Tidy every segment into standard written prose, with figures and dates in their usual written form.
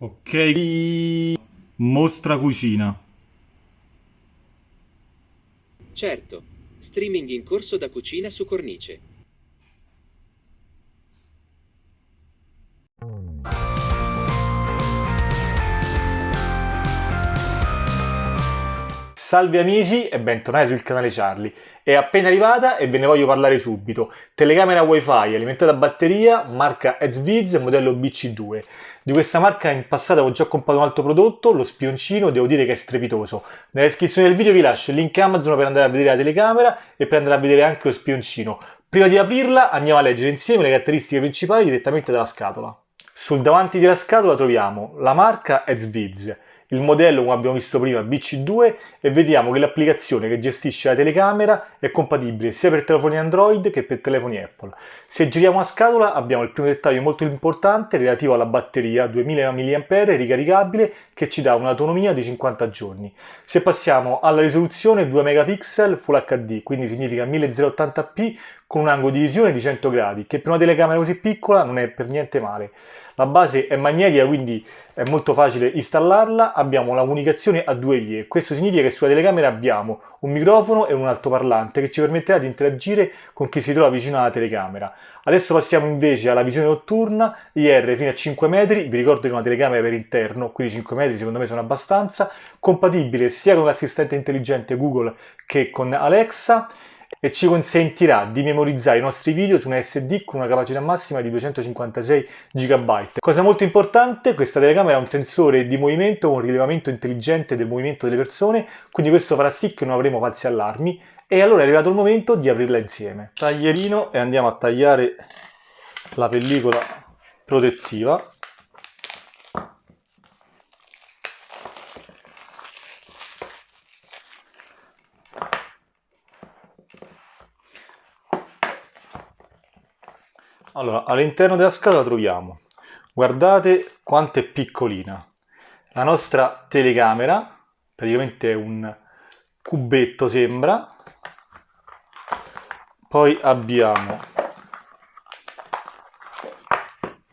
Ok, mostra cucina. Certo, streaming in corso da cucina su cornice. Salve amici e bentornati sul canale Charlie. È appena arrivata e ve ne voglio parlare subito. Telecamera wifi alimentata a batteria, marca Ezviz, modello BC2. Di questa marca in passato avevo già comprato un altro prodotto, lo spioncino, devo dire che è strepitoso. Nella descrizione del video vi lascio il link Amazon per andare a vedere la telecamera e per andare a vedere anche lo spioncino. Prima di aprirla andiamo a leggere insieme le caratteristiche principali direttamente dalla scatola. Sul davanti della scatola troviamo la marca Ezviz, il modello, come abbiamo visto prima, BC2, e vediamo che l'applicazione che gestisce la telecamera è compatibile sia per telefoni Android che per telefoni Apple. Se giriamo la scatola abbiamo il primo dettaglio molto importante relativo alla batteria 2000 mAh ricaricabile che ci dà un'autonomia di 50 giorni. Se passiamo alla risoluzione 2 megapixel Full HD, quindi significa 1080p con un angolo di visione di 100 gradi, che per una telecamera così piccola non è per niente male. La base è magnetica, quindi è molto facile installarla. Abbiamo la comunicazione a due vie. Questo significa che sulla telecamera abbiamo un microfono e un altoparlante che ci permetterà di interagire con chi si trova vicino alla telecamera. Adesso passiamo invece alla visione notturna, IR fino a 5 metri. Vi ricordo che è una telecamera per interno, quindi 5 metri secondo me sono abbastanza. Compatibile sia con l'assistente intelligente Google che con Alexa, e ci consentirà di memorizzare i nostri video su una SD con una capacità massima di 256 GB. Cosa molto importante, questa telecamera ha un sensore di movimento con rilevamento intelligente del movimento delle persone, quindi questo farà sì che non avremo falsi allarmi. E allora è arrivato il momento di aprirla insieme. Taglierino e andiamo a tagliare la pellicola protettiva. Allora, all'interno della scatola troviamo, guardate quanto è piccolina, la nostra telecamera, praticamente è un cubetto sembra, poi abbiamo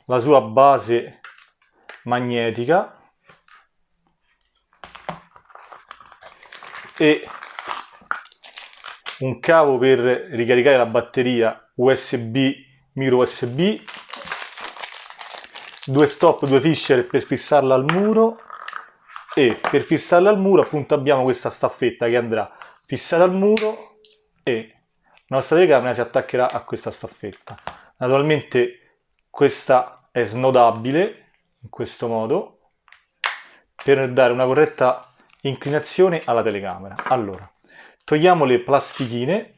la sua base magnetica e un cavo per ricaricare la batteria USB, micro USB, due stop, due fisher per fissarla al muro, e per fissarla al muro appunto abbiamo questa staffetta che andrà fissata al muro e la nostra telecamera si attaccherà a questa staffetta. Naturalmente questa è snodabile in questo modo per dare una corretta inclinazione alla telecamera. Allora, togliamo le plastichine,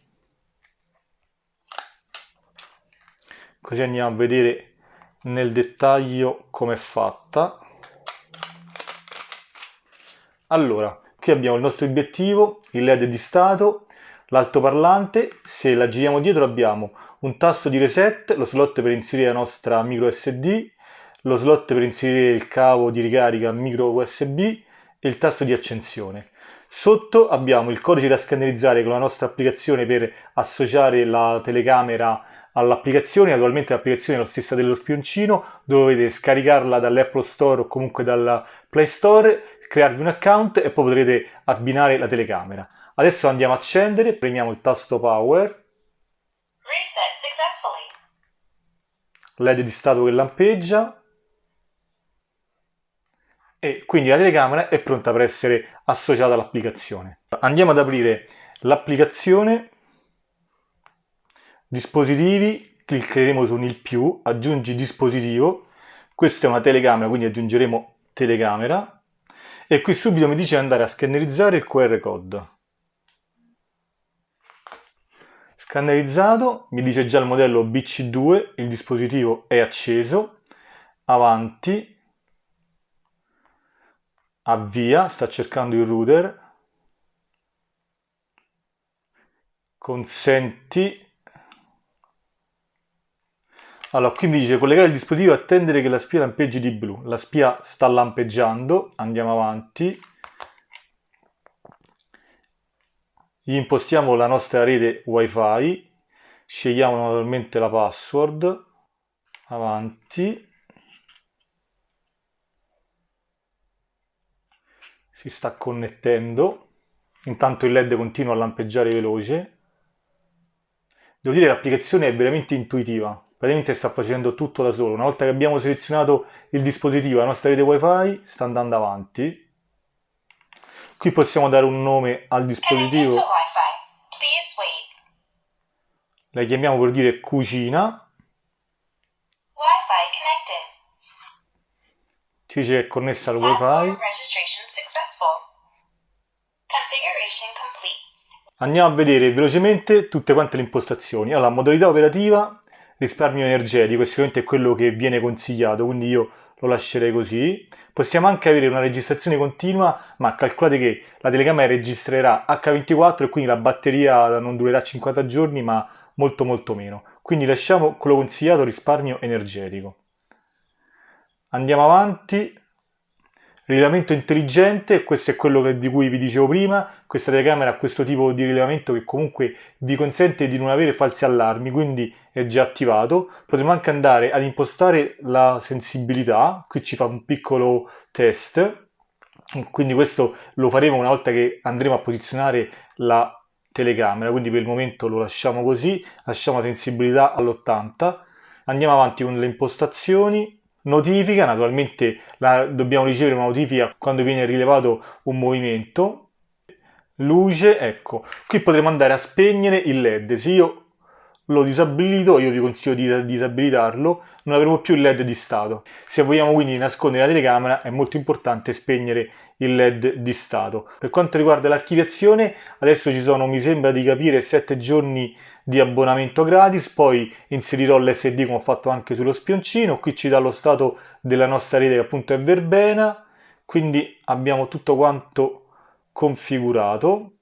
così andiamo a vedere nel dettaglio come è fatta. Allora, qui abbiamo il nostro obiettivo, il LED di stato, l'altoparlante. Se la giriamo dietro abbiamo un tasto di reset, lo slot per inserire la nostra micro SD, lo slot per inserire il cavo di ricarica micro USB e il tasto di accensione. Sotto abbiamo il codice da scannerizzare con la nostra applicazione per associare la telecamera all'applicazione. Naturalmente l'applicazione è la stessa dello spioncino, dovete scaricarla dall'Apple Store o comunque dalla Play Store, crearvi un account e poi potrete abbinare la telecamera. Adesso andiamo a accendere, premiamo il tasto Power, Reset successfully. LED di stato che lampeggia, e quindi la telecamera è pronta per essere associata all'applicazione. Andiamo ad aprire l'applicazione, dispositivi, cliccheremo su nel più, aggiungi dispositivo, questa è una telecamera quindi aggiungeremo telecamera, e qui subito mi dice andare a scannerizzare il QR code. Scannerizzato, mi dice già il modello BC2, il dispositivo è acceso, avanti, avvia, sta cercando il router, consenti. Allora, qui mi dice collegare il dispositivo e attendere che la spia lampeggi di blu. La spia sta lampeggiando, andiamo avanti. Impostiamo la nostra rete wifi, scegliamo naturalmente la password, avanti. Si sta connettendo. Intanto il LED continua a lampeggiare veloce. Devo dire che l'applicazione è veramente intuitiva. Praticamente sta facendo tutto da solo. Una volta che abbiamo selezionato il dispositivo, la nostra rete wifi, sta andando avanti. Qui possiamo dare un nome al Connecting dispositivo. to Wi-Fi. Please wait. La chiamiamo per dire cucina. Wi-Fi connected. Ci dice che è connessa al Platform wifi. registration successful. Configuration complete. Andiamo a vedere velocemente tutte quante le impostazioni. Allora, modalità operativa, risparmio energetico, sicuramente è quello che viene consigliato, quindi io lo lascerei così. Possiamo anche avere una registrazione continua, ma calcolate che la telecamera registrerà H24 e quindi la batteria non durerà 50 giorni, ma molto molto meno. Quindi lasciamo quello consigliato, risparmio energetico. Andiamo avanti. Rilevamento intelligente, questo è quello di cui vi dicevo prima. Questa telecamera ha questo tipo di rilevamento che comunque vi consente di non avere falsi allarmi, quindi è già attivato. Potremo anche andare ad impostare la sensibilità, qui ci fa un piccolo test, quindi questo lo faremo una volta che andremo a posizionare la telecamera, quindi per il momento lo lasciamo così, lasciamo la sensibilità all'80. Andiamo avanti con le impostazioni. Notifica, naturalmente dobbiamo ricevere una notifica quando viene rilevato un movimento. Luce, ecco, qui potremo andare a spegnere il LED. Se io lo disabilito, io vi consiglio di disabilitarlo, non avremo più il LED di stato. Se vogliamo quindi nascondere la telecamera è molto importante spegnere il LED di stato. Per quanto riguarda l'archiviazione, adesso ci sono, mi sembra di capire, 7 giorni di abbonamento gratis, poi inserirò l'SD come ho fatto anche sullo spioncino, qui ci dà lo stato della nostra rete che appunto è verbena, quindi abbiamo tutto quanto configurato.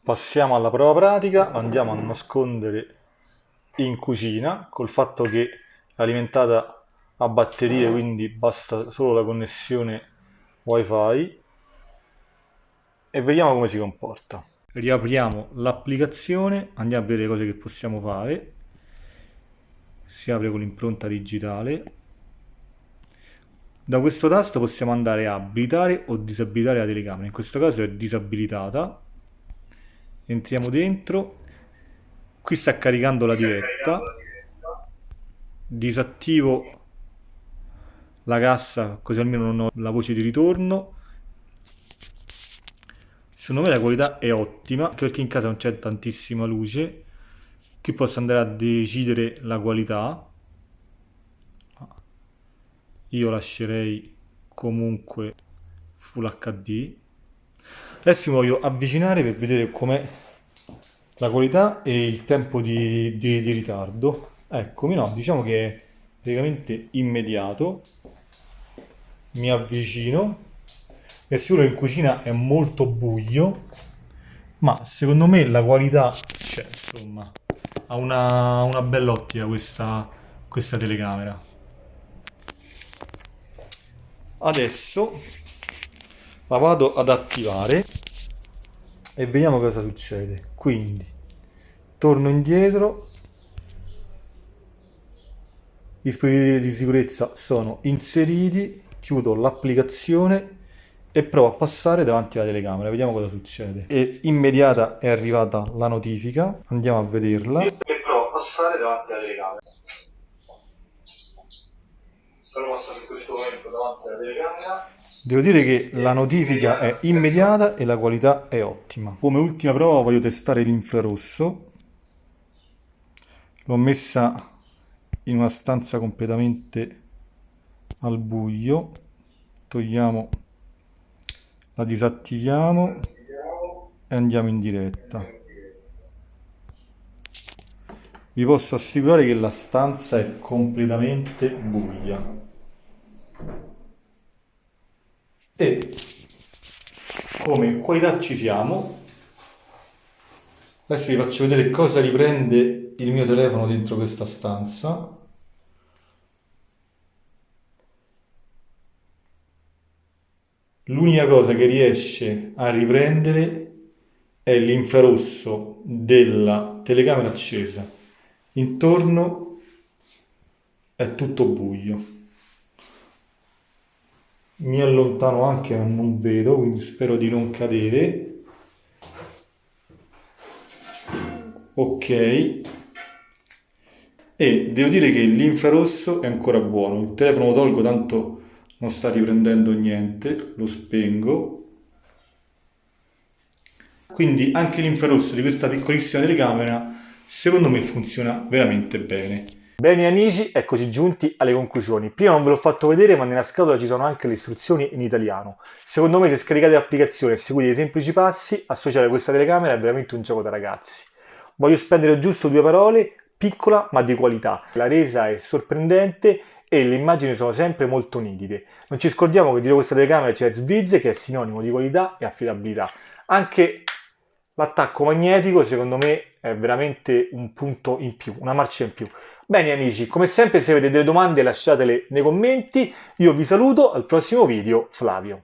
Passiamo alla prova pratica, andiamo a nascondere in cucina, col fatto che è alimentata a batterie, quindi basta solo la connessione wifi, e vediamo come si comporta. Riapriamo l'applicazione, andiamo a vedere le cose che possiamo fare. Si apre con l'impronta digitale. Da questo tasto possiamo andare a abilitare o disabilitare la telecamera, in questo caso è disabilitata. Entriamo dentro, qui sta caricando la diretta, disattivo la cassa così almeno non ho la voce di ritorno. Secondo me la qualità è ottima, anche perché in casa non c'è tantissima luce. Qui posso andare a decidere la qualità, io lascerei comunque Full HD. Adesso mi voglio avvicinare per vedere com'è la qualità e il tempo di ritardo. Eccomi, no, diciamo che è praticamente immediato. Mi avvicino. È sicuro che in cucina è molto buio, ma secondo me la qualità c'è, insomma, ha una bella ottica questa telecamera. Adesso la vado ad attivare e vediamo cosa succede. Quindi torno indietro, i dispositivi di sicurezza sono inseriti, chiudo l'applicazione e provo a passare davanti alla telecamera, vediamo cosa succede. È immediata, è arrivata la notifica, andiamo a vederla e provo a passare davanti alla telecamera. Sono passato in questo momento davanti alla telecamera. Devo dire che la notifica è immediata e la qualità è ottima. Come ultima prova voglio testare l'infrarosso. L'ho messa in una stanza completamente al buio. Togliamo, la disattiviamo e andiamo in diretta. Vi posso assicurare che la stanza è completamente buia. E come qualità ci siamo. Adesso vi faccio vedere cosa riprende il mio telefono dentro questa stanza. L'unica cosa che riesce a riprendere è l'infrarosso della telecamera accesa. Intorno è tutto buio. Mi allontano anche ma non vedo, quindi spero di non cadere. Ok. E devo dire che l'infrarosso è ancora buono. Il telefono lo tolgo, tanto non sta riprendendo niente. Lo spengo. Quindi anche l'infrarosso di questa piccolissima telecamera secondo me funziona veramente bene. Bene amici, eccoci giunti alle conclusioni. Prima non ve l'ho fatto vedere, ma nella scatola ci sono anche le istruzioni in italiano. Secondo me se scaricate l'applicazione e seguite i semplici passi, associare questa telecamera è veramente un gioco da ragazzi. Voglio spendere giusto due parole, piccola ma di qualità. La resa è sorprendente e le immagini sono sempre molto nitide. Non ci scordiamo che dietro questa telecamera c'è Sviz, che è sinonimo di qualità e affidabilità. Anche l'attacco magnetico secondo me è veramente un punto in più, una marcia in più. Bene amici, come sempre se avete delle domande lasciatele nei commenti, io vi saluto, al prossimo video, Flavio.